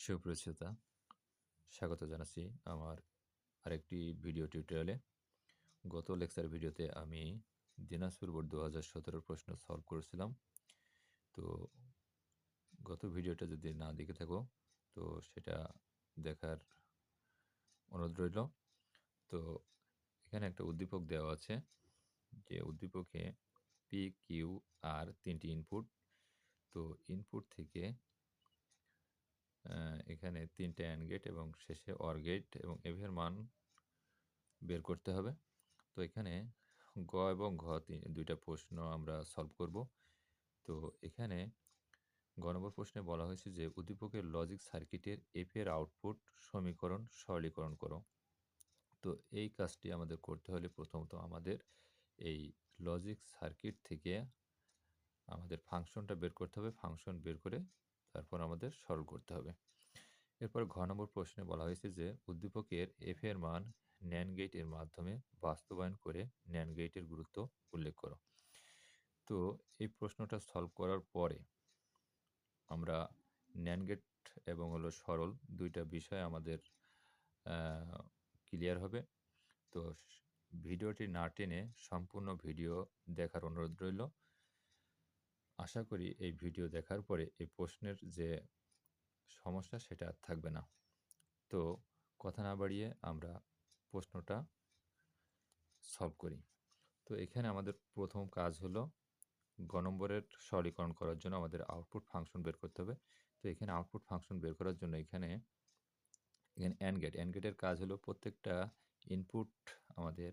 সুপ্রতিতা স্বাগত জানাচ্ছি আমার আরেকটি ভিডিও টিউটোরিয়ালে। গত লেকচার ভিডিওতে আমি দিনাজপুর বোর্ড 2017 প্রশ্ন সলভ করেছিলাম। তো গত ভিডিওটা যদি না দেখে থাকো তো সেটা দেখার অনুরোধ রইল। তো এখানে একটা উদ্দীপক দেওয়া আছে, যে উদ্দীপকে পি কিউ আর তিনটি ইনপুট। তো ইনপুট থেকে এখানে তিনটে অ্যান্ড গেট এবং শেষে অর গেট এবং এর মান বের করতে হবে। তো এখানে গ এবং ঘ দুইটা প্রশ্ন আমরা সলভ করব। তো এখানে গ নম্বর প্রশ্নে বলা হয়েছে যে উদ্দীপকের লজিক সার্কিটের এফ এর আউটপুট সমীকরণ সরলীকরণ করো। তো এই কাজটি আমাদের করতে হলে প্রথমত আমাদের এই লজিক সার্কিট থেকে আমাদের ফাংশনটা বের করতে হবে। ফাংশন বের করে তারপর আমাদের সরল করতে হবে। এরপর ঘ নম্বর প্রশ্নে বলা হয়েছে যে উদ্দীপকের এফ এর মান ন্যান্ড গেটের মাধ্যমে বাস্তবায়ন করে ন্যান্ড গেটের গুরুত্ব উল্লেখ করো। তো এই প্রশ্নটা সলভ করার পরে আমরা ন্যান্ড গেট এবং সরল দুইটা বিষয় আমাদের ক্লিয়ার হবে। তো ভিডিওটি না টেনে সম্পূর্ণ ভিডিও দেখার অনুরোধ রইল। আশা করি এই ভিডিও দেখার পরে এই প্রশ্নের যে সমস্যা সেটা আর থাকবে না। তো কথা না বাড়িয়ে আমরা প্রশ্নটা সলভ করি। তো এখানে আমাদের প্রথম কাজ হলো গ নম্বরের সরলীকরণ করার জন্য আমাদের আউটপুট ফাংশন বের করতে হবে। তো এখানে আউটপুট ফাংশন বের করার জন্য এখানে অ্যান্ড গেটের কাজ হলো প্রত্যেকটা ইনপুট আমাদের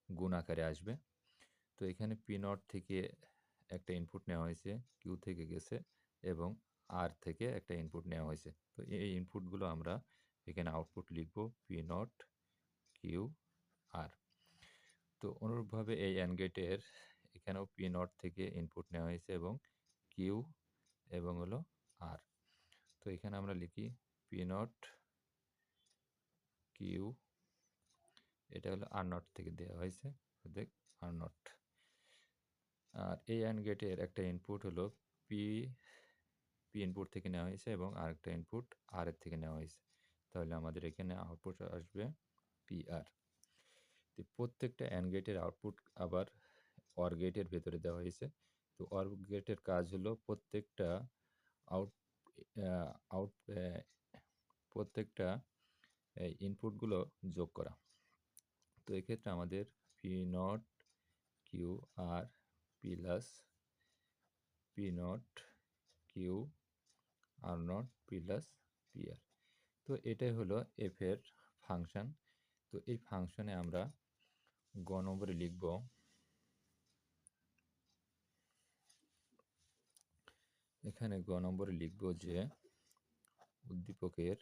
গুণ আকারে আসবে। তো এখানে পি নট থেকে একটা ইনপুট নেওয়া হয়েছে, কিউ থেকে গেছে এবং আর থেকে একটা ইনপুট নেওয়া হয়েছে। তো এই ইনপুটগুলো আমরা এখানে আউটপুট লিখব পি নট কিউ আর। তো অনুরূপভাবে এই অ্যান্ড গেটের এখানেও পি নট থেকে ইনপুট নেওয়া হয়েছে এবং কিউ এবং আর। তো এখানে আমরা লিখি পি নট কিউ, এটা হলো আর নট থেকে দেওয়া হয়েছে, দেখ আর নট। আর এই অ্যান্ড গেটের একটা ইনপুট হলো পি ইনপুট থেকে নেওয়া হয়েছে এবং আরেকটা ইনপুট আর এর থেকে নেওয়া হয়েছে। তাহলে আমাদের এখানে আউটপুট আসবে পি আর। তো প্রত্যেকটা অ্যান্ড গেটের আউটপুট আবার অর গেটের ভেতরে দেওয়া হয়েছে। তো অর গেটের কাজ হলো প্রত্যেকটা আউট আউট প্রত্যেকটা ইনপুটগুলো যোগ করা। তো এক্ষেত্রে আমাদের p not q r plus p not q r not plus p r. তো এটাই হলো এফ এর ফাংশন। তো এই ফাংশনে আমরা গ নম্বরে লিখব এখানে গ নম্বরে লিখব যে উদ্দীপকের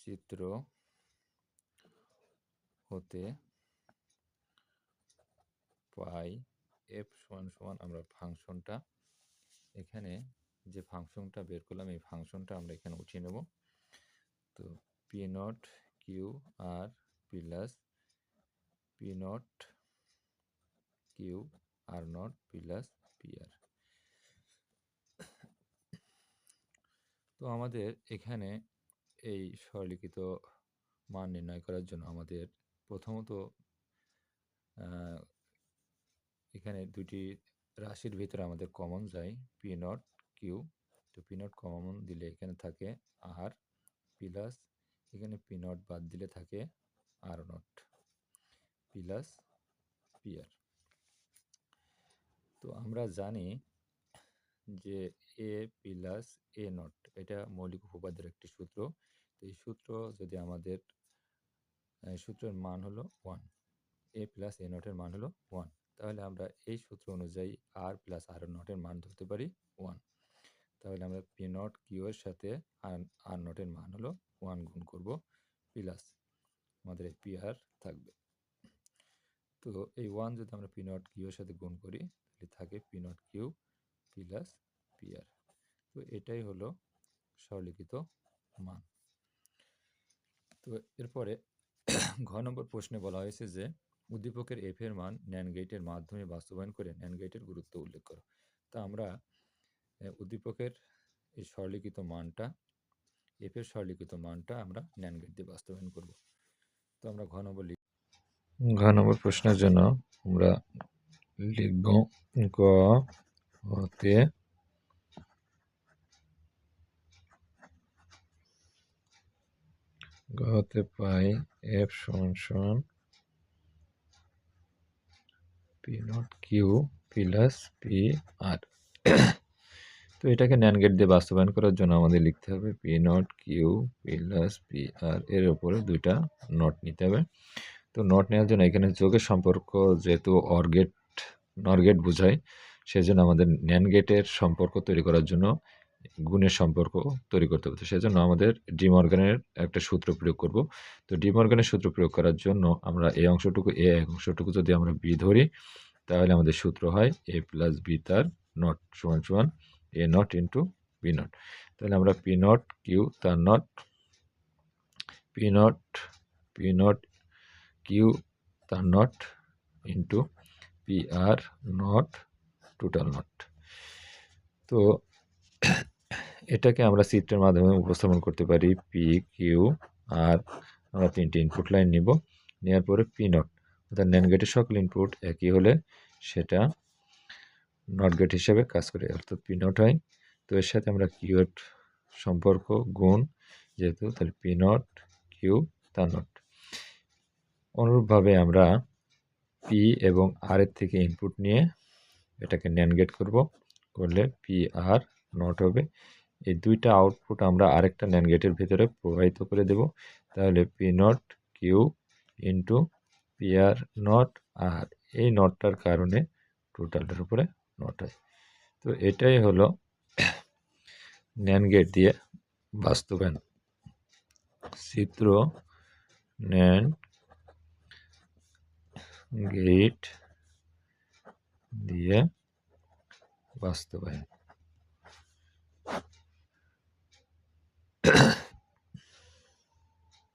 চিত্র হতে পাই এফ সমান সমান আমরা ফাংশনটা এখানে যে ফাংশনটা বের করলাম এই ফাংশনটা আমরা এখানে উঠিয়ে নেব। তো p not q r plus p not q r not plus p r. তো আমাদের এখানে এই সরলীকৃত মান নির্ণয় করার জন্য আমাদের প্রথমত এখানে দুটি রাশির ভিতরে আমাদের কমন যায় পি নট কিউ। তো পি নট কমন দিলে এখানে থাকে আর প্লাস এখানে পি নট বাদ দিলে থাকে আর নট প্লাস পি আর। তো আমরা জানি যে এ প্লাস এ নট এটা মৌলিক উপপাদ্যের একটি সূত্র। তো এই সূত্র যদি আমাদের সূত্রের মান হলো 1, এ প্লাস এ নটের মান হলো 1, তাহলে আমরা এই সূত্র অনুযায়ী আর প্লাস আর নটের মান ধরতে পারি 1। তাহলে আমরা পি নট কিউ এর সাথে আর নটের মান হলো 1 গুণ করব প্লাস আমাদের এই পি আর থাকবে। তো এই 1 যদি আমরা পি নট কিউ এর সাথে গুণ করি তাহলে থাকে p not q plus p r. তো এটাই হলো সরলীকৃত মান। তো এরপরে ঘ নম্বর প্রশ্নে বলা হয়েছে যে উদ্দীপকের এফ এর মান ন্যান্ড গেটের মাধ্যমে বাস্তবায়ন করে ন্যান্ড গেটের গুরুত্ব উল্লেখ করো। তা আমরা উদ্দীপকের এই সরলীকৃত মানটা এফ এর সরলীকৃত মানটা আমরা ন্যান্ড গেট দিয়ে বাস্তবায়ন করব। তো আমরা ঘ নম্বর প্রশ্নের জন্য আমরা লিখব গ হতে পাই এফ সমান p not q plus p r. তো এটাকে ন্যান্ড গেট দিয়ে বাস্তবায়ন করার জন্য আমাদের লিখতে হবে p not q plus p r, এর উপরে দুইটা নট নিতে হবে। তো নট নেওয়ার জন্য এখানে যোগের সম্পর্ক যেহেতু অর গেট নর গেট বোঝায়, সেজন্য আমাদের ন্যান্ড গেটের সম্পর্ক তৈরি করার জন্য গুণের সম্পর্ক তৈরি করতে হবে। তো সেজন্য আমাদের ডি মর্গানের একটা সূত্র প্রয়োগ করব। তো ডি মর্গানের সূত্র প্রয়োগ করার জন্য আমরা এই অংশটুকু এ, অংশটুকু যদি আমরা বি ধরি, তাহলে আমাদের সূত্র হয় এ প্লাস বি তার নট সমান সমান এ নট ইন্টু পি নট। তাহলে আমরা পি নট কিউ তার নট, পি নট কিউ তার not into p r not total not. তো এটাকে আমরা চিত্রের মাধ্যমে উপস্থাপন করতে পারি পি কিউ আর, আমরা তিনটি ইনপুট লাইন নিব, নেওয়ার পরে পি নট, অর্থাৎ ন্যান্ড গেটের সকল ইনপুট একই হলে সেটা নট গেট হিসেবে কাজ করে, অর্থাৎ পি নট হয়। তো এর সাথে আমরা কিউ এর সম্পর্ক গুণ যেহেতু, তাহলে পি নট কিউ তার নট। অনুরূপভাবে আমরা পি এবং আর এর থেকে ইনপুট নিয়ে এটাকে ন্যান্ড গেট করব, করলে পি আর নট হবে। এই দুইটা আউটপুট আমরা আরেকটা ন্যান্ড গেটের ভিতরে প্রবাহিত করে দেব, তাহলে p not q into p r not r, এই নটটার কারণে টোটালটার উপরে নট হয়। তো এটাই হলো ন্যান্ড গেট দিয়ে বাস্তবায়ন চিত্র, ন্যান্ড গেট দিয়ে বাস্তবায়ন।